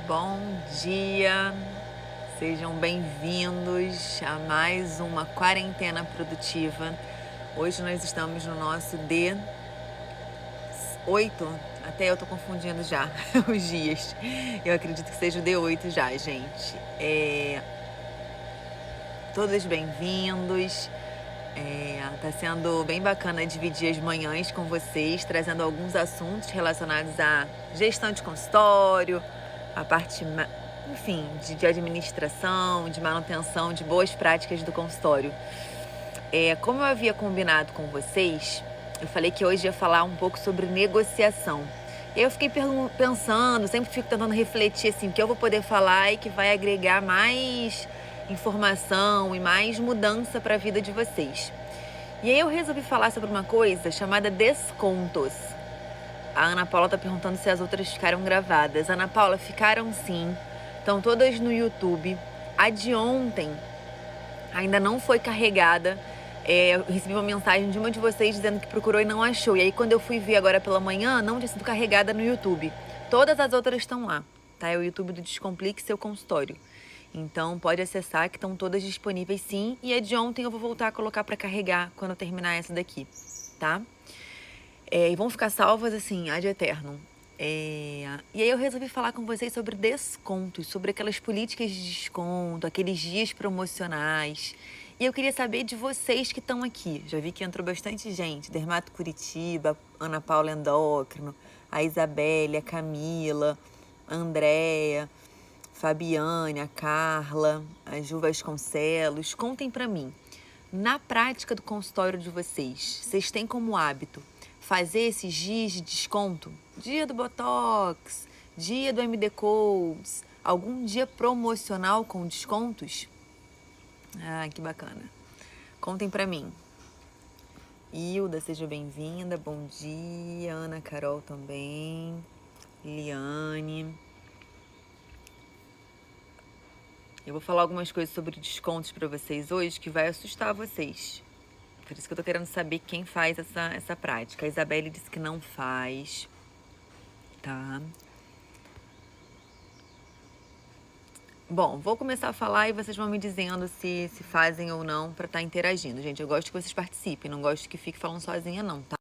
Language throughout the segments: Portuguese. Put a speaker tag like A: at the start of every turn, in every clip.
A: Bom dia, sejam bem-vindos a mais uma quarentena produtiva. Hoje nós estamos no nosso D8, até eu tô confundindo já os dias. Eu acredito que seja o D8 já, gente. Todos bem-vindos. Tá sendo bem bacana dividir as manhãs com vocês, trazendo alguns assuntos relacionados à gestão de consultório, a parte, enfim, de administração, de manutenção, de boas práticas do consultório. Como eu havia combinado com vocês, eu falei que hoje ia falar um pouco sobre negociação. E aí eu fiquei pensando, sempre fico tentando refletir assim, o que eu vou poder falar e que vai agregar mais informação e mais mudança para a vida de vocês. E aí eu resolvi falar sobre uma coisa chamada descontos. A Ana Paula tá perguntando se as outras ficaram gravadas. Ana Paula, ficaram sim. Estão todas no YouTube. A de ontem ainda não foi carregada. Eu recebi uma mensagem de uma de vocês dizendo que procurou e não achou. E aí quando eu fui ver agora pela manhã, não tinha sido carregada no YouTube. Todas as outras estão lá, tá? É o YouTube do Descomplique Seu Consultório. Então pode acessar que estão todas disponíveis sim. E a de ontem eu vou voltar a colocar para carregar quando eu terminar essa daqui, tá? E vão ficar salvas assim, ad eternum. E aí eu resolvi falar com vocês sobre descontos, sobre aquelas políticas de desconto, aqueles dias promocionais. E eu queria saber de vocês que estão aqui. Já vi que entrou bastante gente. Dermato Curitiba, Ana Paula Endócrino, a Isabelle, a Camila, a Andréia, Fabiane, a Carla, a Ju Vasconcelos. Contem pra mim, na prática do consultório de vocês têm como hábito fazer esses dias de desconto? Dia do Botox, dia do MD Codes, algum dia promocional com descontos? Ah, que bacana. Contem pra mim. Hilda, seja bem-vinda. Bom dia. Ana Carol também. Liliane. Eu vou falar algumas coisas sobre descontos para vocês hoje que vai assustar vocês. Por isso que eu tô querendo saber quem faz essa prática. A Isabelle disse que não faz, tá? Bom, vou começar a falar e vocês vão me dizendo se fazem ou não para estar interagindo. Gente, eu gosto que vocês participem, não gosto que fique falando sozinha não, tá?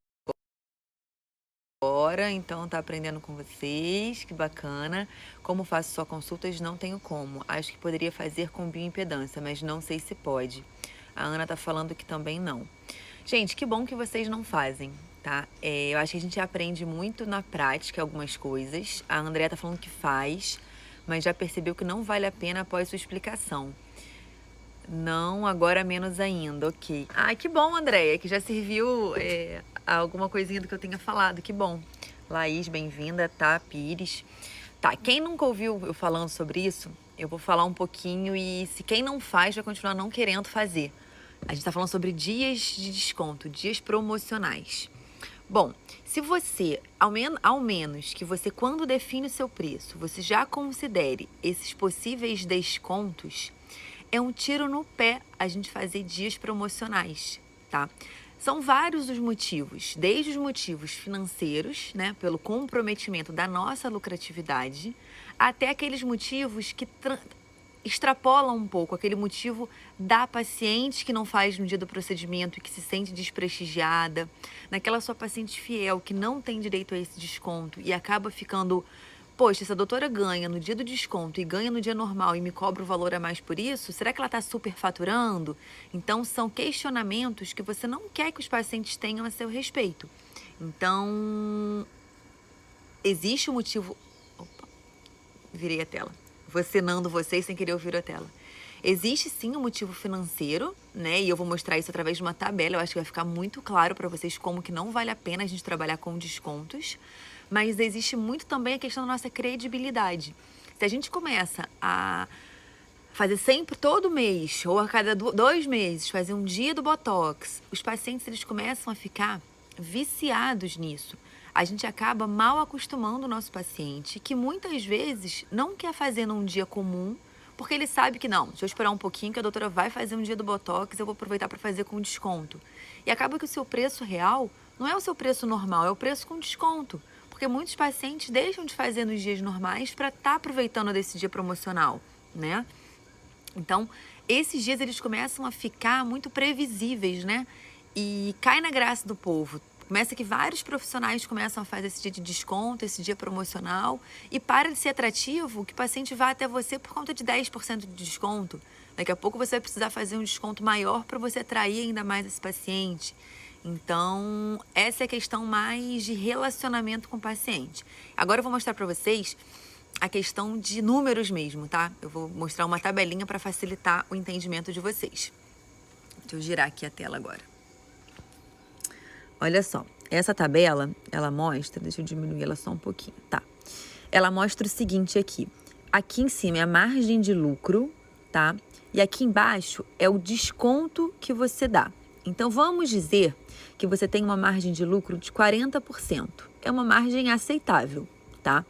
A: Agora, então tá aprendendo com vocês, que bacana. Como faço só consultas, não tenho como. Acho que poderia fazer com bioimpedância, mas não sei se pode. A Ana tá falando que também não. Gente, que bom que vocês não fazem, tá? Eu acho que a gente aprende muito na prática algumas coisas. A Andrea tá falando que faz, mas já percebeu que não vale a pena após sua explicação. Não, agora menos ainda, ok. Ai, que bom, Andréia, que já serviu alguma coisinha do que eu tenha falado, que bom. Laís, bem-vinda, tá? Pires. Tá, quem nunca ouviu eu falando sobre isso, eu vou falar um pouquinho e se quem não faz vai continuar não querendo fazer. A gente tá falando sobre dias de desconto, dias promocionais. Bom, se você, ao menos que você, quando define o seu preço, você já considere esses possíveis descontos, é um tiro no pé a gente fazer dias promocionais, tá? São vários os motivos, desde os motivos financeiros, né, pelo comprometimento da nossa lucratividade, até aqueles motivos que extrapolam um pouco, aquele motivo da paciente que não faz no dia do procedimento e que se sente desprestigiada, naquela sua paciente fiel que não tem direito a esse desconto e acaba ficando: poxa, essa doutora ganha no dia do desconto e ganha no dia normal e me cobra o valor a mais por isso, será que ela está superfaturando? Então, são questionamentos que você não quer que os pacientes tenham a seu respeito. Então, existe um motivo... Opa, virei a tela. Vacinando vocês sem querer ouvir a tela. Existe sim um motivo financeiro, né? E eu vou mostrar isso através de uma tabela. Eu acho que vai ficar muito claro para vocês como que não vale a pena a gente trabalhar com descontos. Mas existe muito também a questão da nossa credibilidade. Se a gente começa a fazer sempre, todo mês, ou a cada 2 meses, fazer um dia do Botox, os pacientes eles começam a ficar viciados nisso. A gente acaba mal acostumando o nosso paciente, que muitas vezes não quer fazer num dia comum, porque ele sabe que não, deixa eu esperar um pouquinho que a doutora vai fazer um dia do Botox, eu vou aproveitar para fazer com desconto. E acaba que o seu preço real não é o seu preço normal, é o preço com desconto. porque muitos pacientes deixam de fazer nos dias normais para estar aproveitando desse dia promocional, né? Então, esses dias eles começam a ficar muito previsíveis, né? E cai na graça do povo. Começa que vários profissionais começam a fazer esse dia de desconto, esse dia promocional, e para de ser atrativo que o paciente vá até você por conta de 10% de desconto. Daqui a pouco você vai precisar fazer um desconto maior para você atrair ainda mais esse paciente. Então, essa é a questão mais de relacionamento com o paciente. Agora eu vou mostrar para vocês a questão de números mesmo, tá? Eu vou mostrar uma tabelinha para facilitar o entendimento de vocês. Deixa eu girar aqui a tela agora. Olha só, essa tabela, ela mostra, deixa eu diminuir ela só um pouquinho, tá? Ela mostra o seguinte aqui. Aqui em cima é a margem de lucro, tá? E aqui embaixo é o desconto que você dá. Então, vamos dizer que você tem uma margem de lucro de 40%. É uma margem aceitável, tá?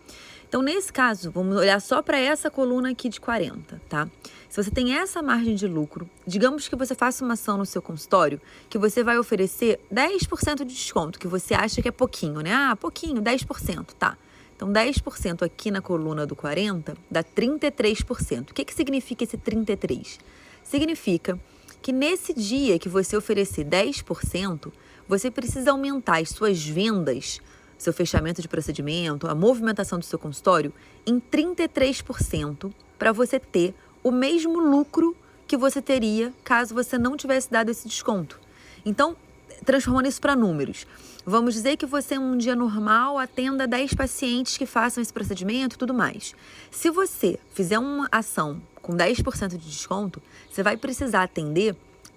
A: Então, nesse caso, vamos olhar só para essa coluna aqui de 40, tá? Se você tem essa margem de lucro, digamos que você faça uma ação no seu consultório que você vai oferecer 10% de desconto, que você acha que é pouquinho, né? Ah, pouquinho, 10%, tá. Então, 10% aqui na coluna do 40 dá 33%. O que significa esse 33%? Significa que nesse dia que você oferecer 10%, você precisa aumentar as suas vendas, seu fechamento de procedimento, a movimentação do seu consultório em 33% para você ter o mesmo lucro que você teria caso você não tivesse dado esse desconto. Então, transformando isso para números, vamos dizer que você, em um dia normal, atenda 10 pacientes que façam esse procedimento e tudo mais. Se você fizer uma ação com 10% de desconto, você vai precisar atender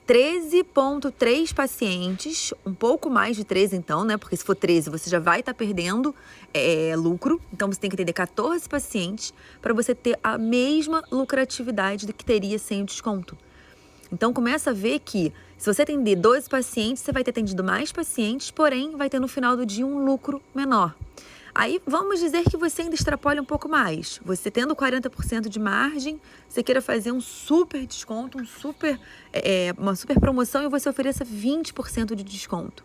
A: 13,3 pacientes, um pouco mais de 13 então, né? Porque se for 13, você já vai estar perdendo lucro. Então, você tem que atender 14 pacientes para você ter a mesma lucratividade do que teria sem o desconto. Então, começa a ver que se você atender 12 pacientes, você vai ter atendido mais pacientes, porém, vai ter no final do dia um lucro menor. Aí, vamos dizer que você ainda extrapola um pouco mais. Você tendo 40% de margem, você queira fazer um super desconto, uma super promoção e você ofereça 20% de desconto.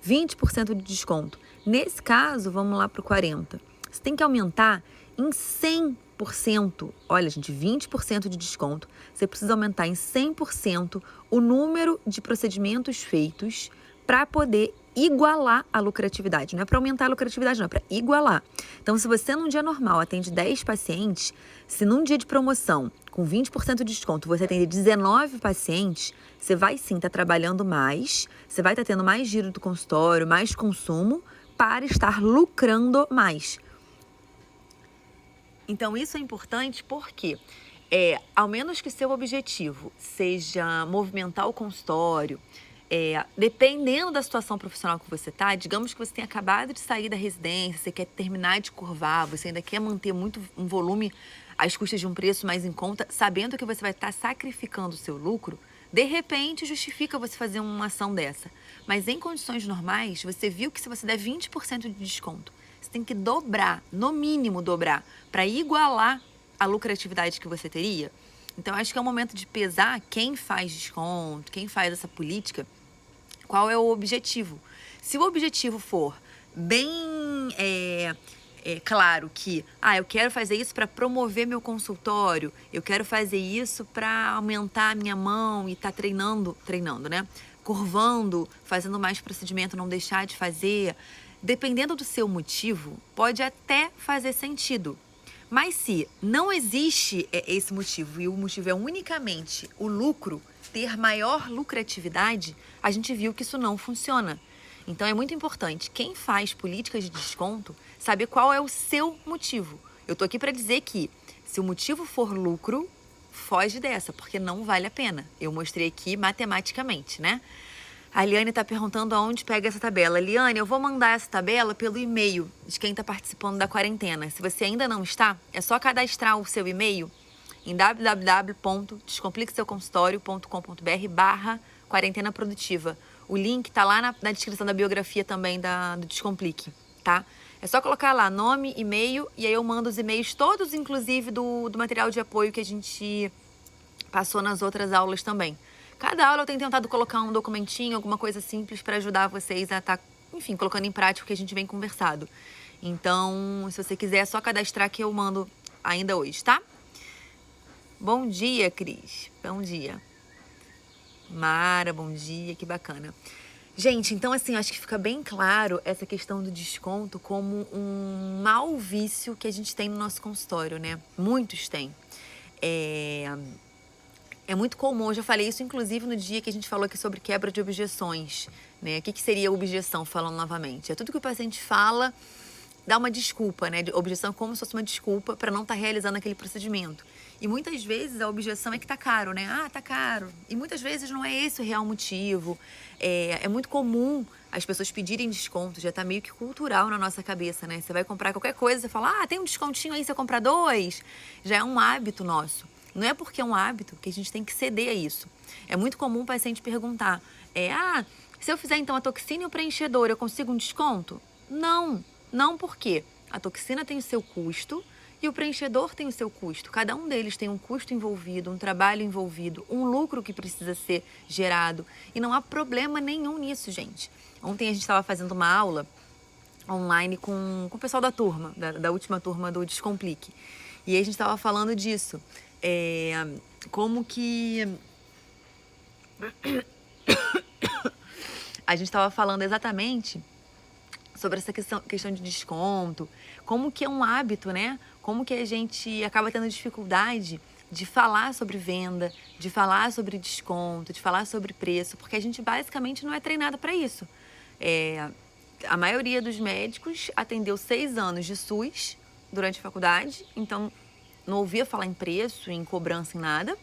A: 20% de desconto. Nesse caso, vamos lá para o 40%. Você tem que aumentar em 100%. Olha, gente, 20% de desconto. Você precisa aumentar em 100% o número de procedimentos feitos para poder igualar a lucratividade. Não é para aumentar a lucratividade, não, é para igualar. Então, se você num dia normal atende 10 pacientes, se num dia de promoção, com 20% de desconto, você atender 19 pacientes, você vai sim estar trabalhando mais, você vai estar tendo mais giro do consultório, mais consumo, para estar lucrando mais. Então, isso é importante porque, ao menos que seu objetivo seja movimentar o consultório, dependendo da situação profissional que você está, digamos que você tenha acabado de sair da residência, você quer terminar de curvar, você ainda quer manter muito um volume às custas de um preço mais em conta, sabendo que você vai estar sacrificando o seu lucro, de repente justifica você fazer uma ação dessa. Mas em condições normais, você viu que se você der 20% de desconto, você tem que dobrar, no mínimo dobrar, para igualar a lucratividade que você teria. Então, acho que é o momento de pesar quem faz desconto, quem faz essa política, qual é o objetivo. Se o objetivo for bem claro que, eu quero fazer isso para promover meu consultório, eu quero fazer isso para aumentar a minha mão e estar treinando, né? Curvando, fazendo mais procedimento, não deixar de fazer. Dependendo do seu motivo, pode até fazer sentido. Mas se não existe esse motivo e o motivo é unicamente o lucro, ter maior lucratividade, a gente viu que isso não funciona. Então é muito importante, quem faz políticas de desconto, saber qual é o seu motivo. Eu tô aqui para dizer que se o motivo for lucro, foge dessa, porque não vale a pena. Eu mostrei aqui matematicamente, né? A Liane está perguntando aonde pega essa tabela. Liane, eu vou mandar essa tabela pelo e-mail de quem está participando da quarentena. Se você ainda não está, é só cadastrar o seu e-mail em www.descompliqueseuconsultorio.com.br/quarentena produtiva. O link está lá na descrição da biografia também do Descomplique, tá? É só colocar lá nome, e-mail, e aí eu mando os e-mails todos, inclusive do material de apoio que a gente passou nas outras aulas também. Cada aula eu tenho tentado colocar um documentinho, alguma coisa simples para ajudar vocês a estar, enfim, colocando em prática o que a gente vem conversado. Então, se você quiser, é só cadastrar que eu mando ainda hoje, tá? Bom dia, Cris. Bom dia. Mara, bom dia, que bacana. Gente, então assim, acho que fica bem claro essa questão do desconto como um mau vício que a gente tem no nosso consultório, né? Muitos têm. É muito comum, eu já falei isso inclusive no dia que a gente falou aqui sobre quebra de objeções, né? O que seria objeção, falando novamente? É tudo que o paciente fala, dá uma desculpa, né? Objeção como se fosse uma desculpa para não estar realizando aquele procedimento. E muitas vezes a objeção é que tá caro, né? Ah, tá caro. E muitas vezes não é esse o real motivo. É muito comum as pessoas pedirem desconto, já tá meio que cultural na nossa cabeça, né? Você vai comprar qualquer coisa, você fala, ah, tem um descontinho aí se eu comprar 2. Já é um hábito nosso. Não é porque é um hábito que a gente tem que ceder a isso. É muito comum o paciente perguntar, se eu fizer então a toxina e o preenchedor, eu consigo um desconto? Não, não porque a toxina tem o seu custo e o preenchedor tem o seu custo. Cada um deles tem um custo envolvido, um trabalho envolvido, um lucro que precisa ser gerado. E não há problema nenhum nisso, gente. Ontem a gente estava fazendo uma aula online com o pessoal da turma, da última turma do Descomplique. E aí a gente estava falando disso. Como que... A gente estava falando exatamente sobre essa questão de desconto, como que é um hábito, né? Como que a gente acaba tendo dificuldade de falar sobre venda, de falar sobre desconto, de falar sobre preço, porque a gente basicamente não é treinado para isso. A maioria dos médicos atendeu 6 anos de SUS durante a faculdade, então não ouvia falar em preço, em cobrança, em nada.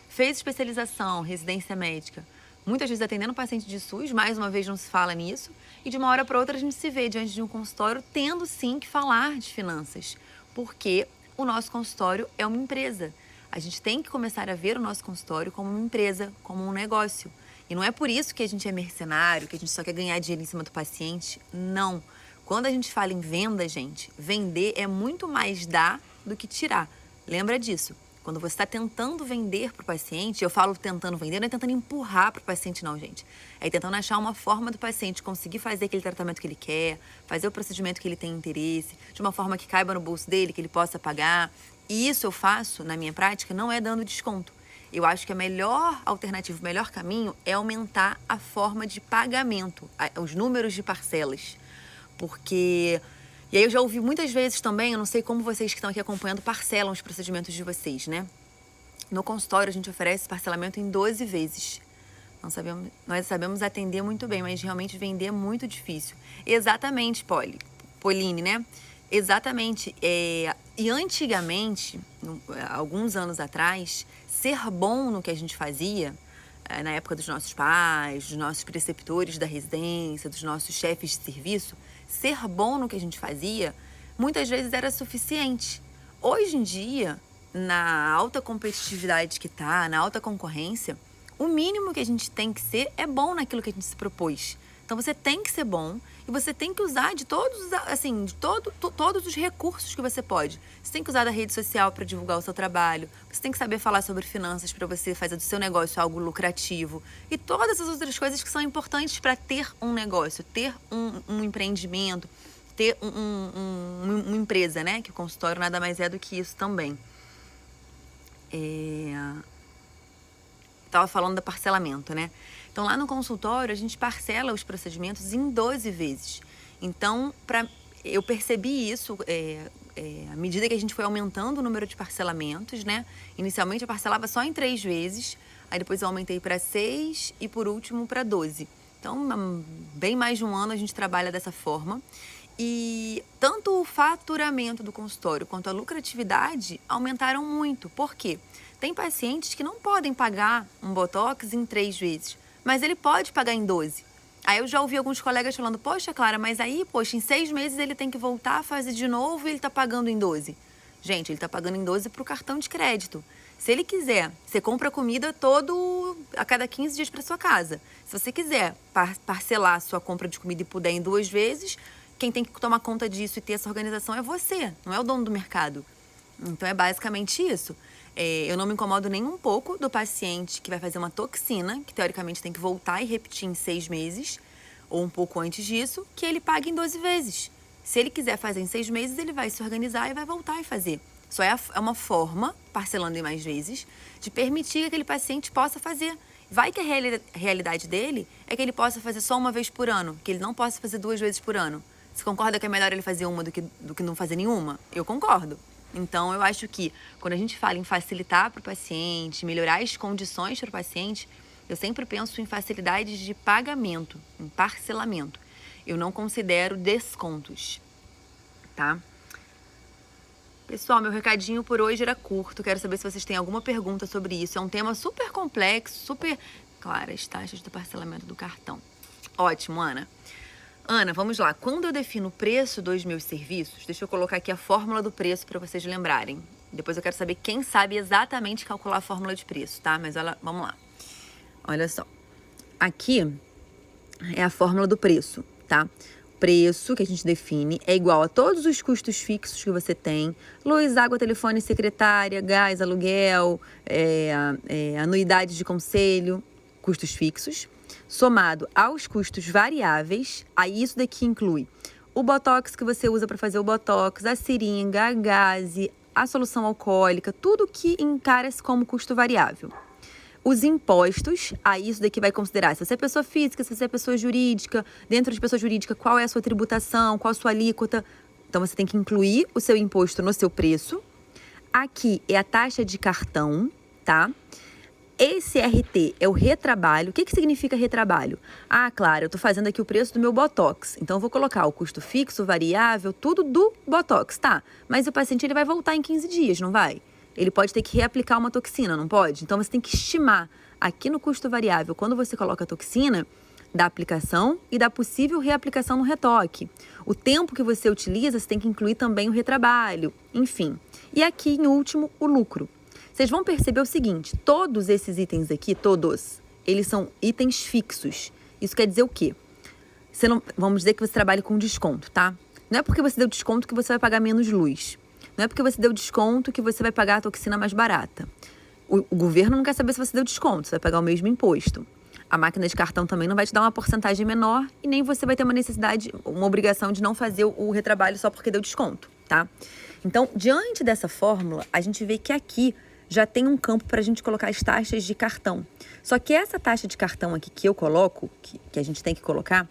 A: Fez especialização, residência médica, muitas vezes atendendo paciente de SUS, mais uma vez não se fala nisso, e de uma hora para outra a gente se vê diante de um consultório tendo sim que falar de finanças, porque o nosso consultório é uma empresa. A gente tem que começar a ver o nosso consultório como uma empresa, como um negócio. E não é por isso que a gente é mercenário, que a gente só quer ganhar dinheiro em cima do paciente, não. Quando a gente fala em venda, gente, vender é muito mais dar do que tirar. Lembra disso. Quando você está tentando vender para o paciente, eu falo tentando vender, não é tentando empurrar para o paciente não, gente. É tentando achar uma forma do paciente conseguir fazer aquele tratamento que ele quer, fazer o procedimento que ele tem interesse, de uma forma que caiba no bolso dele, que ele possa pagar. E isso eu faço, na minha prática, não é dando desconto. Eu acho que a melhor alternativa, o melhor caminho é aumentar a forma de pagamento, os números de parcelas. Porque... E aí eu já ouvi muitas vezes também, eu não sei como vocês que estão aqui acompanhando parcelam os procedimentos de vocês, né? No consultório a gente oferece parcelamento em 12 vezes. Nós sabemos atender muito bem, mas realmente vender é muito difícil. Exatamente, Pauline, né? Exatamente. E antigamente, alguns anos atrás, ser bom no que a gente fazia, na época dos nossos pais, dos nossos preceptores da residência, dos nossos chefes de serviço, ser bom no que a gente fazia, muitas vezes era suficiente. Hoje em dia, na alta competitividade que tá, na alta concorrência, o mínimo que a gente tem que ser é bom naquilo que a gente se propôs. Então você tem que ser bom e você tem que usar de todos, assim, todos os recursos que você pode. Você tem que usar da rede social para divulgar o seu trabalho, você tem que saber falar sobre finanças para você fazer do seu negócio algo lucrativo e todas as outras coisas que são importantes para ter um negócio, ter um empreendimento, ter uma empresa, né? Que o consultório nada mais é do que isso também. Estava falando do parcelamento, né? Então, lá no consultório, a gente parcela os procedimentos em 12 vezes. Então, eu percebi isso à medida que a gente foi aumentando o número de parcelamentos, né? Inicialmente, eu parcelava só em 3 vezes, aí depois eu aumentei para 6 e, por último, para 12. Então, bem mais de um ano a gente trabalha dessa forma. E tanto o faturamento do consultório quanto a lucratividade aumentaram muito. Por quê? Tem pacientes que não podem pagar um botox em 3 vezes, mas ele pode pagar em 12. Aí eu já ouvi alguns colegas falando, poxa, Clara, mas aí, em 6 meses ele tem que voltar a fazer de novo e ele tá pagando em 12. Gente, ele tá pagando em 12 pro cartão de crédito. Se ele quiser, você compra comida a cada 15 dias para sua casa. Se você quiser parcelar a sua compra de comida e puder em 2 vezes, quem tem que tomar conta disso e ter essa organização é você, não é o dono do mercado. Então é basicamente isso. Eu não me incomodo nem um pouco do paciente que vai fazer uma toxina, que teoricamente tem que voltar e repetir em 6 meses, ou um pouco antes disso, que ele pague em 12 vezes. Se ele quiser fazer em 6 meses, ele vai se organizar e vai voltar e fazer. Só é uma forma, parcelando em mais vezes, de permitir que aquele paciente possa fazer. Vai que a realidade dele é que ele possa fazer só uma vez por ano, que ele não possa fazer 2 vezes por ano. Você concorda que é melhor ele fazer uma do que não fazer nenhuma? Eu concordo. Então, eu acho que quando a gente fala em facilitar para o paciente, melhorar as condições para o paciente, eu sempre penso em facilidades de pagamento, em parcelamento. Eu não considero descontos, tá? Pessoal, meu recadinho por hoje era curto. Quero saber se vocês têm alguma pergunta sobre isso. É um tema super complexo, super... Claro, as taxas do parcelamento do cartão. Ótimo, Ana. Ana, vamos lá. Quando eu defino o preço dos meus serviços, deixa eu colocar aqui a fórmula do preço para vocês lembrarem. Depois eu quero saber quem sabe exatamente calcular a fórmula de preço, tá? Mas vamos lá. Olha só. Aqui é a fórmula do preço, tá? Preço que a gente define é igual a todos os custos fixos que você tem: luz, água, telefone, secretária, gás, aluguel, anuidade de conselho, custos fixos, somado aos custos variáveis. Aí isso daqui inclui o botox que você usa para fazer o botox, a seringa, a gaze, a solução alcoólica, tudo que encara-se como custo variável. Os impostos, aí isso daqui vai considerar se você é pessoa física, se você é pessoa jurídica, dentro de pessoa jurídica, qual é a sua tributação, qual a sua alíquota. Então, você tem que incluir o seu imposto no seu preço. Aqui é a taxa de cartão, tá? Esse RT é o retrabalho. O que significa retrabalho? Ah, claro, eu tô fazendo aqui o preço do meu botox. Então, eu vou colocar o custo fixo, variável, tudo do botox, tá? Mas o paciente ele vai voltar em 15 dias, não vai? Ele pode ter que reaplicar uma toxina, não pode? Então, você tem que estimar aqui no custo variável, quando você coloca a toxina, da aplicação e da possível reaplicação no retoque. O tempo que você utiliza, você tem que incluir também o retrabalho, enfim. E aqui, em último, o lucro. Vocês vão perceber o seguinte: todos esses itens aqui, eles são itens fixos. Isso quer dizer o quê? Vamos dizer que você trabalha com desconto, tá? Não é porque você deu desconto que você vai pagar menos luz. Não é porque você deu desconto que você vai pagar a toxina mais barata. O governo não quer saber se você deu desconto, você vai pagar o mesmo imposto. A máquina de cartão também não vai te dar uma porcentagem menor e nem você vai ter uma obrigação de não fazer o retrabalho só porque deu desconto, tá? Então, diante dessa fórmula, a gente vê que aqui já tem um campo para a gente colocar as taxas de cartão. Só que essa taxa de cartão aqui que eu coloco, que a gente tem que colocar,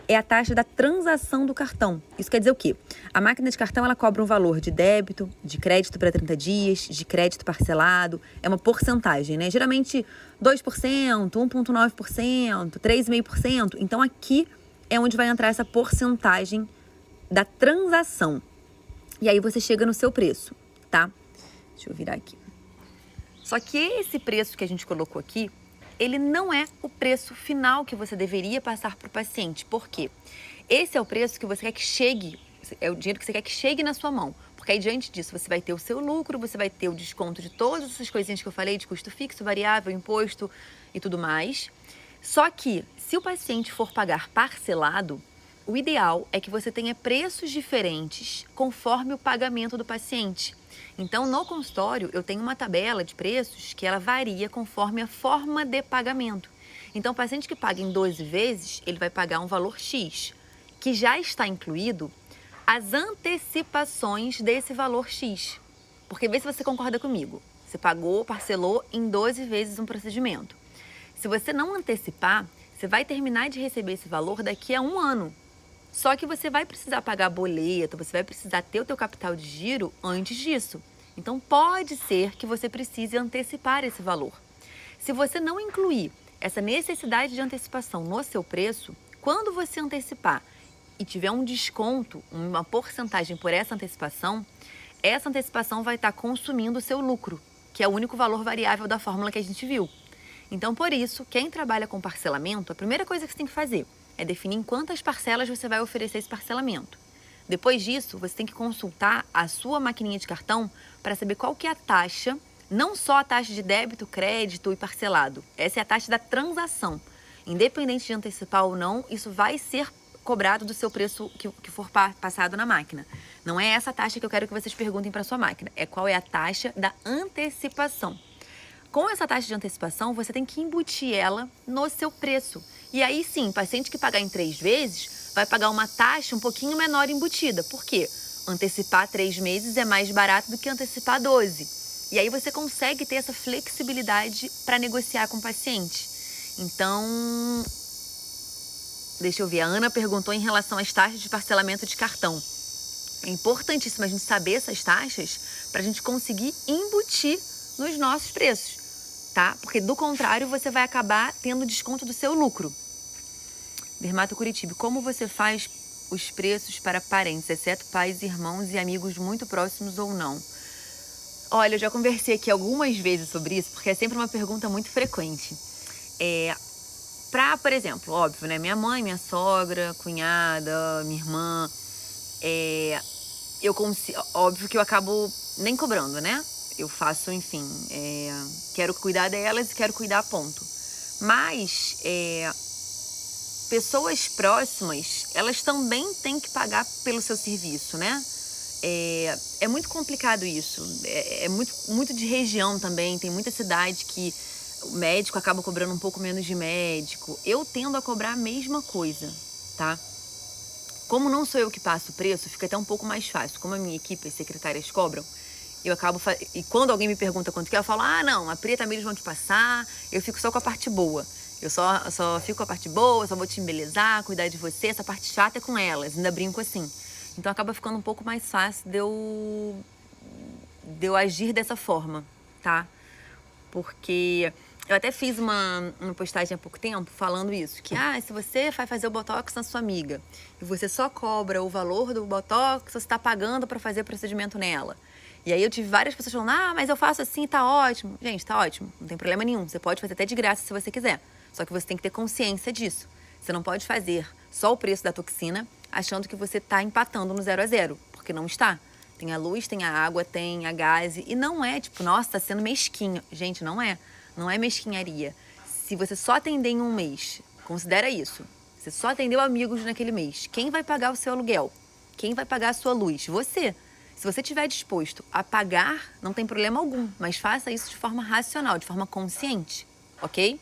A: é a taxa da transação do cartão. Isso quer dizer o quê? A máquina de cartão, ela cobra um valor de débito, de crédito para 30 dias, de crédito parcelado. É uma porcentagem, né? Geralmente 2%, 1,9%, 3,5%. Então, aqui é onde vai entrar essa porcentagem da transação. E aí, você chega no seu preço, tá? Deixa eu virar aqui. Só que esse preço que a gente colocou aqui, ele não é o preço final que você deveria passar para o paciente. Por quê? Esse é o preço que você quer que chegue, é o dinheiro que você quer que chegue na sua mão. Porque aí, diante disso, você vai ter o seu lucro, você vai ter o desconto de todas essas coisinhas que eu falei, de custo fixo, variável, imposto e tudo mais. Só que, se o paciente for pagar parcelado, o ideal é que você tenha preços diferentes conforme o pagamento do paciente. Então, no consultório, eu tenho uma tabela de preços que ela varia conforme a forma de pagamento. Então, o paciente que paga em 12 vezes, ele vai pagar um valor X, que já está incluído as antecipações desse valor X. Porque vê se você concorda comigo. Você parcelou em 12 vezes um procedimento. Se você não antecipar, você vai terminar de receber esse valor daqui a 1 ano. Só que você vai precisar pagar boleto, você vai precisar ter o teu capital de giro antes disso. Então, pode ser que você precise antecipar esse valor. Se você não incluir essa necessidade de antecipação no seu preço, quando você antecipar e tiver um desconto, uma porcentagem por essa antecipação vai estar consumindo o seu lucro, que é o único valor variável da fórmula que a gente viu. Então, por isso, quem trabalha com parcelamento, a primeira coisa que você tem que fazer é definir em quantas parcelas você vai oferecer esse parcelamento. Depois disso, você tem que consultar a sua maquininha de cartão para saber qual que é a taxa, não só a taxa de débito, crédito e parcelado. Essa é a taxa da transação. Independente de antecipar ou não, isso vai ser cobrado do seu preço que for passado na máquina. Não é essa taxa que eu quero que vocês perguntem para sua máquina, é qual é a taxa da antecipação. Com essa taxa de antecipação, você tem que embutir ela no seu preço. E aí sim, paciente que pagar em 3 vezes vai pagar uma taxa um pouquinho menor embutida. Por quê? Antecipar 3 meses é mais barato do que antecipar 12. E aí você consegue ter essa flexibilidade para negociar com o paciente. Então, deixa eu ver, a Ana perguntou em relação às taxas de parcelamento de cartão. É importantíssimo a gente saber essas taxas para a gente conseguir embutir nos nossos preços, tá? Porque do contrário, você vai acabar tendo desconto do seu lucro. Dermato Curitiba, como você faz os preços para parentes, exceto pais, irmãos e amigos muito próximos ou não? Olha, eu já conversei aqui algumas vezes sobre isso, porque é sempre uma pergunta muito frequente. Por exemplo, óbvio, né? Minha mãe, minha sogra, cunhada, minha irmã, óbvio que eu acabo nem cobrando, né? Eu faço, enfim, quero cuidar delas e quero cuidar, ponto. Mas, pessoas próximas, elas também têm que pagar pelo seu serviço, né? É muito complicado isso, é muito de região também, tem muita cidade que o médico acaba cobrando um pouco menos de médico. Eu tendo a cobrar a mesma coisa, tá? Como não sou eu que passo o preço, fica até um pouco mais fácil. Como a minha equipe, as secretárias cobram, eu acabo... E quando alguém me pergunta quanto que é, eu falo, não, a Pri e a Tamires vão te passar, eu fico só com a parte boa. Eu só fico com a parte boa, só vou te embelezar, cuidar de você, essa parte chata é com elas, ainda brinco assim. Então acaba ficando um pouco mais fácil de eu agir dessa forma, tá? Porque eu até fiz uma postagem há pouco tempo falando isso, que se você vai fazer o Botox na sua amiga e você só cobra o valor do Botox, você está pagando para fazer o procedimento nela. E aí eu tive várias pessoas falando, mas eu faço assim, tá ótimo. Gente, tá ótimo, não tem problema nenhum. Você pode fazer até de graça se você quiser. Só que você tem que ter consciência disso. Você não pode fazer só o preço da toxina achando que você está empatando no 0 a 0, porque não está. Tem a luz, tem a água, tem a gás. E não é tipo, nossa, tá sendo mesquinho. Gente, não é. Não é mesquinharia. Se você só atender em um mês, considera isso. Você só atendeu amigos naquele mês. Quem vai pagar o seu aluguel? Quem vai pagar a sua luz? Você. Se você estiver disposto a pagar, não tem problema algum. Mas faça isso de forma racional, de forma consciente, ok?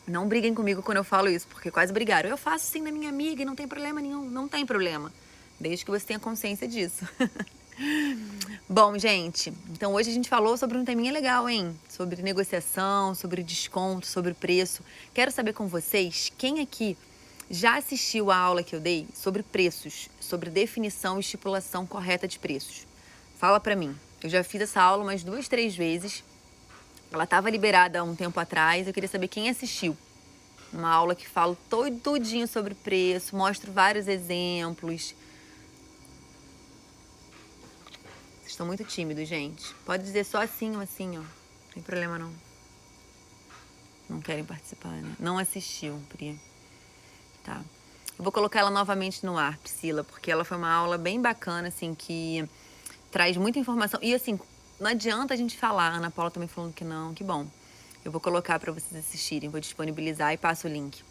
A: Não briguem comigo quando eu falo isso, porque quase brigaram. Eu faço sim da minha amiga e não tem problema nenhum. Não tem problema. Desde que você tenha consciência disso. Bom, gente, então hoje a gente falou sobre um teminha legal, hein? Sobre negociação, sobre desconto, sobre preço. Quero saber com vocês, quem aqui já assistiu a aula que eu dei sobre preços, sobre definição e estipulação correta de preços? Fala pra mim. Eu já fiz essa aula umas 2, 3 vezes. Ela estava liberada há um tempo atrás. Eu queria saber quem assistiu. Uma aula que fala tudinho sobre preço, mostro vários exemplos. Vocês estão muito tímidos, gente. Pode dizer só assim ou assim, ó. Não tem problema, não. Não querem participar, né? Não assistiu, Pri. Tá. Eu vou colocar ela novamente no ar, Priscila, porque ela foi uma aula bem bacana, assim, que traz muita informação. E, assim, não adianta a gente falar. A Ana Paula também falando que não. Que bom. Eu vou colocar para vocês assistirem. Vou disponibilizar e passo o link.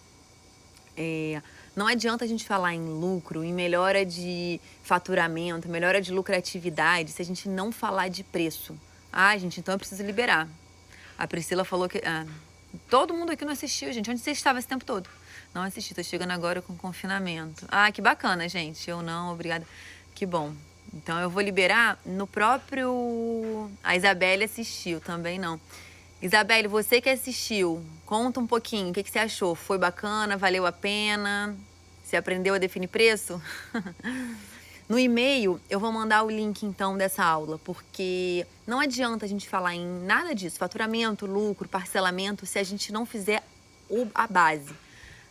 A: Não adianta a gente falar em lucro, em melhora de faturamento, melhora de lucratividade, se a gente não falar de preço. Gente, então eu preciso liberar. A Priscila falou que... todo mundo aqui não assistiu, gente. Onde você estava esse tempo todo? Não assisti, tô chegando agora com confinamento. Que bacana, gente. Eu não, obrigada. Que bom. Então eu vou liberar no próprio... A Isabelle assistiu, também não. Isabelle, você que assistiu, conta um pouquinho, o que você achou? Foi bacana? Valeu a pena? Você aprendeu a definir preço? No e-mail, eu vou mandar o link, então, dessa aula, porque não adianta a gente falar em nada disso, faturamento, lucro, parcelamento, se a gente não fizer a base.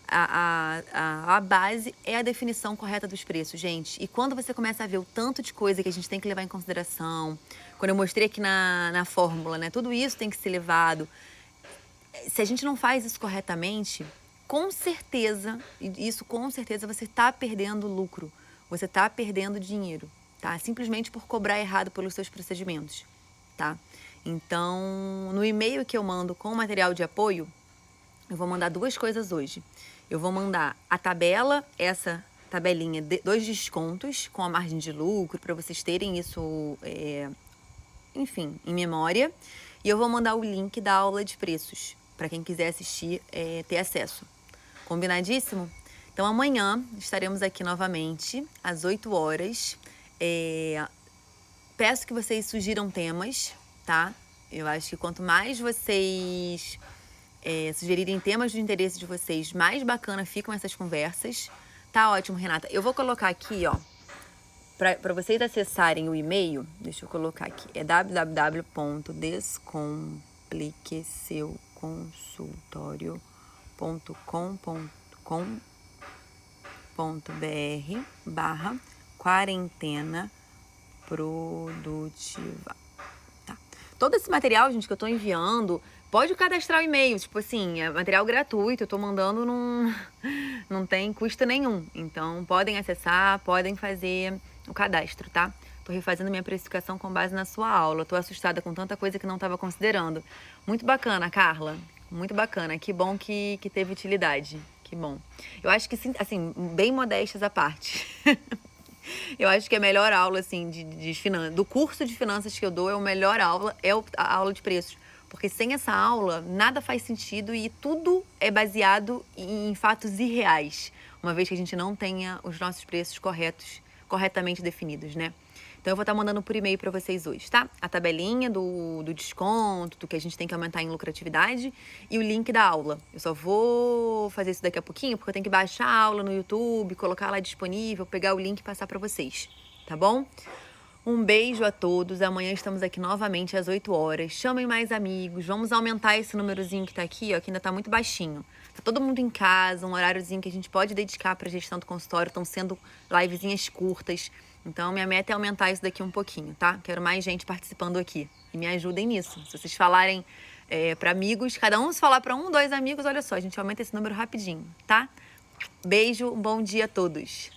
A: A base é a definição correta dos preços, gente. E quando você começa a ver o tanto de coisa que a gente tem que levar em consideração, quando eu mostrei aqui na fórmula, né? Tudo isso tem que ser levado. Se a gente não faz isso corretamente, com certeza você está perdendo lucro. Você está perdendo dinheiro, tá? Simplesmente por cobrar errado pelos seus procedimentos, tá? Então, no e-mail que eu mando com o material de apoio, eu vou mandar 2 coisas hoje. Eu vou mandar a tabela, essa tabelinha, 2 descontos com a margem de lucro, para vocês terem isso, enfim, em memória. E eu vou mandar o link da aula de preços, para quem quiser assistir, ter acesso. Combinadíssimo? Então, amanhã estaremos aqui novamente, às 8 horas. Peço que vocês sugiram temas, tá? Eu acho que quanto mais vocês sugerirem temas de interesse de vocês, mais bacana ficam essas conversas. Tá ótimo, Renata. Eu vou colocar aqui, ó, para vocês acessarem o e-mail. Deixa eu colocar aqui. É www.descompliqueseuconsultorio.com.br/quarentena produtiva. Tá. Todo esse material, gente, que eu tô enviando, pode cadastrar o e-mail. Tipo assim, é material gratuito, eu tô mandando, não tem custo nenhum. Então, podem acessar, podem fazer o cadastro, tá? Tô refazendo minha precificação com base na sua aula. Tô assustada com tanta coisa que não tava considerando. Muito bacana, Carla. Muito bacana. Que bom que teve utilidade. Que bom. Eu acho que, sim, assim, bem modestas à parte. Eu acho que a melhor aula, assim, de finanças, do curso de finanças que eu dou, a melhor aula é a aula de preços. Porque sem essa aula, nada faz sentido e tudo é baseado em fatos irreais, uma vez que a gente não tenha os nossos preços corretamente definidos, né? Então, eu vou estar mandando por e-mail para vocês hoje, tá? A tabelinha do desconto, do que a gente tem que aumentar em lucratividade e o link da aula. Eu só vou fazer isso daqui a pouquinho, porque eu tenho que baixar a aula no YouTube, colocar lá disponível, pegar o link e passar para vocês, tá bom? Um beijo a todos. Amanhã estamos aqui novamente às 8 horas. Chamem mais amigos. Vamos aumentar esse númerozinho que tá aqui, ó, que ainda tá muito baixinho. Tá todo mundo em casa, um horáriozinho que a gente pode dedicar pra gestão do consultório. Estão sendo livezinhas curtas. Então, minha meta é aumentar isso daqui um pouquinho, tá? Quero mais gente participando aqui. E me ajudem nisso. Se vocês falarem para amigos, cada um se falar para 1, 2 amigos, olha só, a gente aumenta esse número rapidinho, tá? Beijo, um bom dia a todos.